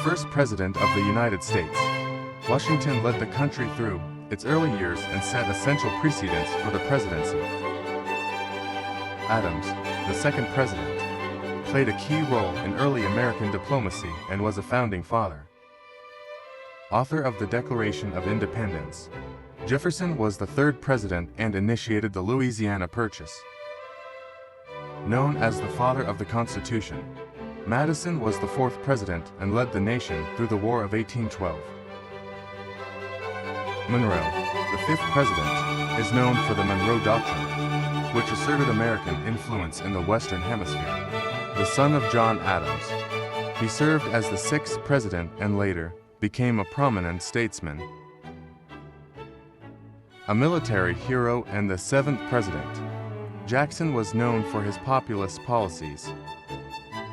first President of the United States. Washington led the country through its early years and set essential precedents for the presidency. Adams, the second president, played a key role in early American diplomacy and was a founding father. Author of the Declaration of Independence, Jefferson was the third president and initiated the Louisiana Purchase. Known as the father of the Constitution, Madison was the fourth president and led the nation through the War of 1812. Monroe, the fifth president, is known for the Monroe Doctrine, which asserted American influence in the Western Hemisphere. The son of John Adams, he served as the sixth president and later became a prominent statesman. A military hero and the seventh president, Jackson was known for his populist policies.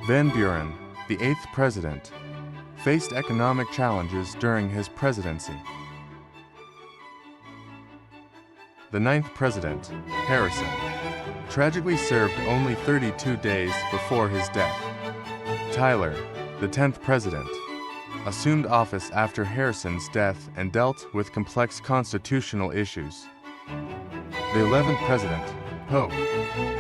Van Buren, the eighth president, faced economic challenges during his presidency. The ninth president, Harrison, tragically served only 32 days before his death. Tyler, the 10th president, assumed office after Harrison's death and dealt with complex constitutional issues. The 11th president, Polk,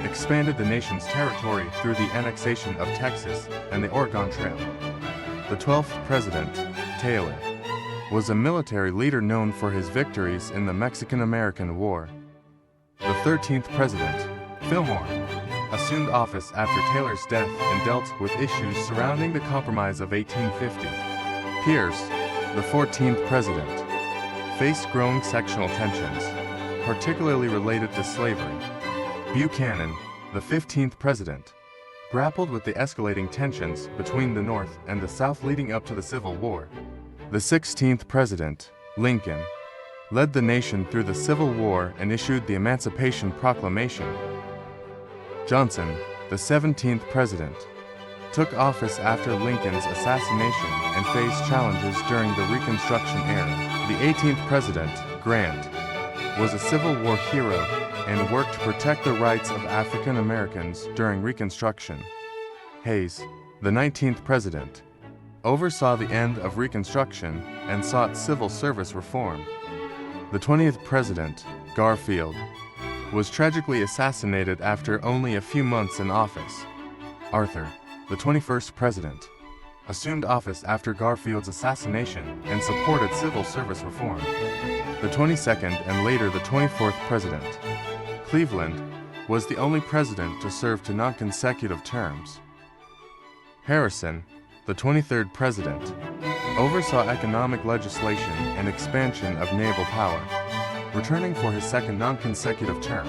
expanded the nation's territory through the annexation of Texas and the Oregon Trail. The 12th president, Taylor, was a military leader known for his victories in the Mexican-American War. The 13th president, Fillmore, assumed office after Taylor's death and dealt with issues surrounding the Compromise of 1850. Pierce, the 14th president, faced growing sectional tensions, particularly related to slavery. Buchanan, the 15th president, grappled with the escalating tensions between the North and the South leading up to the Civil War. The 16th president, Lincoln, led the nation through the Civil War and issued the Emancipation Proclamation. Johnson, the 17th president, took office after Lincoln's assassination and faced challenges during the Reconstruction era. The 18th president, Grant, was a Civil War hero and worked to protect the rights of African Americans during Reconstruction. Hayes, the 19th president, oversaw the end of Reconstruction and sought civil service reform. The 20th president, Garfield, was tragically assassinated after only a few months in office. Arthur, the 21st president, assumed office after Garfield's assassination and supported civil service reform. The 22nd and later the 24th president, Cleveland, was the only president to serve to non-consecutive terms. Harrison, the 23rd president, oversaw economic legislation and expansion of naval power, returning for his second non-consecutive term.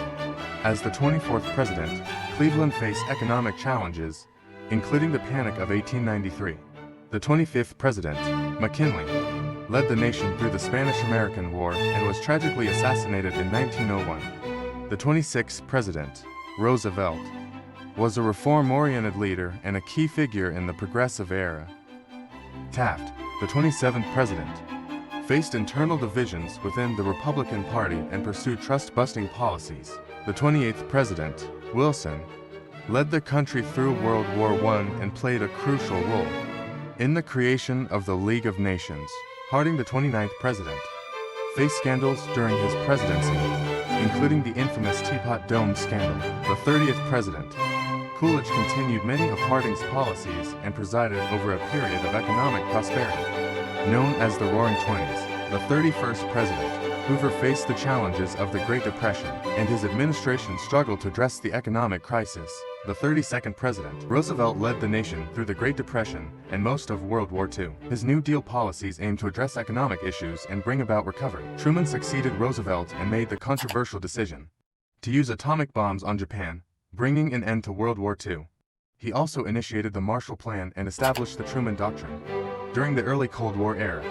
As the 24th president, Cleveland faced economic challenges, including the Panic of 1893. The 25th president, McKinley, led the nation through the Spanish-American War and was tragically assassinated in 1901. The 26th president, Roosevelt, was a reform-oriented leader and a key figure in the progressive era. Taft, the 27th president, faced internal divisions within the Republican Party and pursued trust-busting policies. The 28th president, Wilson, led the country through World War I and played a crucial role in the creation of the League of Nations. Harding, the 29th president, faced scandals during his presidency, including the infamous Teapot Dome scandal. The 30th president, Coolidge, continued many of Harding's policies and presided over a period of economic prosperity, known as the Roaring Twenties. The 31st president, Hoover, faced the challenges of the Great Depression, and his administration struggled to address the economic crisis. The 32nd president, Roosevelt, led the nation through the Great Depression and most of World War II. His New Deal policies aimed to address economic issues and bring about recovery. Truman succeeded Roosevelt and made the controversial decision to use atomic bombs on Japan, bringing an end to World War II. He also initiated the Marshall Plan and established the Truman Doctrine. During the early Cold War era,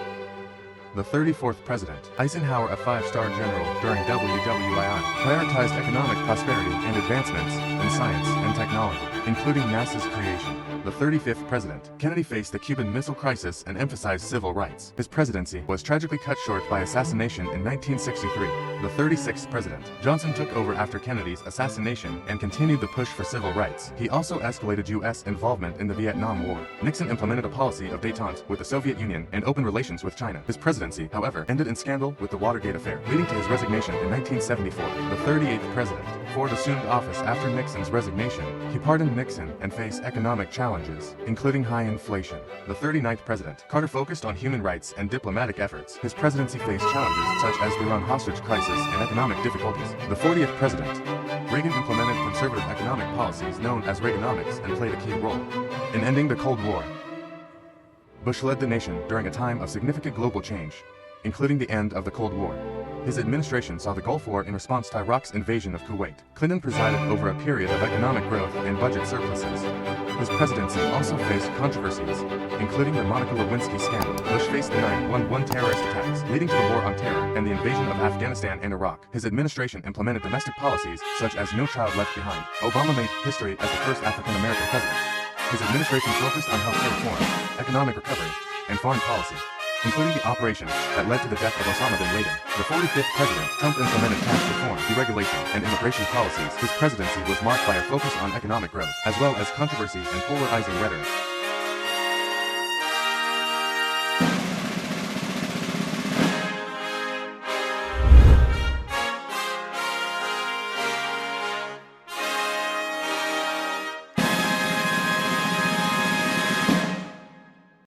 The 34th President, Eisenhower, a five-star general during WWII, prioritized economic prosperity and advancements in science and technology, including NASA's creation. The 35th President, Kennedy, faced the Cuban Missile Crisis and emphasized civil rights. His presidency was tragically cut short by assassination in 1963. The 36th President, Johnson, took over after Kennedy's assassination and continued the push for civil rights. He also escalated U.S. involvement in the Vietnam War. Nixon implemented a policy of détente with the Soviet Union and open relations with China. His presidency, however, ended in scandal with the Watergate affair, leading to his resignation in 1974. The 38th President, Ford, assumed office after Nixon's resignation. He pardoned Nixon and faced economic challenges, including high inflation. The 39th President, Carter, focused on human rights and diplomatic efforts. His presidency faced challenges such as the Iran hostage crisis and economic difficulties. The 40th President, Reagan, implemented conservative economic policies known as Reaganomics and played a key role in ending the Cold War. Bush led the nation during a time of significant global change, including the end of the Cold War. His administration saw the Gulf War in response to Iraq's invasion of Kuwait. Clinton presided over a period of economic growth and budget surpluses. His presidency also faced controversies, including the Monica Lewinsky scandal. Bush faced the 9/11 terrorist attacks, leading to the War on Terror and the invasion of Afghanistan and Iraq. His administration implemented domestic policies such as No Child Left Behind. Obama made history as the first African-American president. His administration focused on healthcare reform, economic recovery, and foreign policy, including the operation that led to the death of Osama bin Laden. The 45th President, Trump, implemented tax reform, deregulation, and immigration policies. His presidency was marked by a focus on economic growth, as well as controversy and polarizing rhetoric.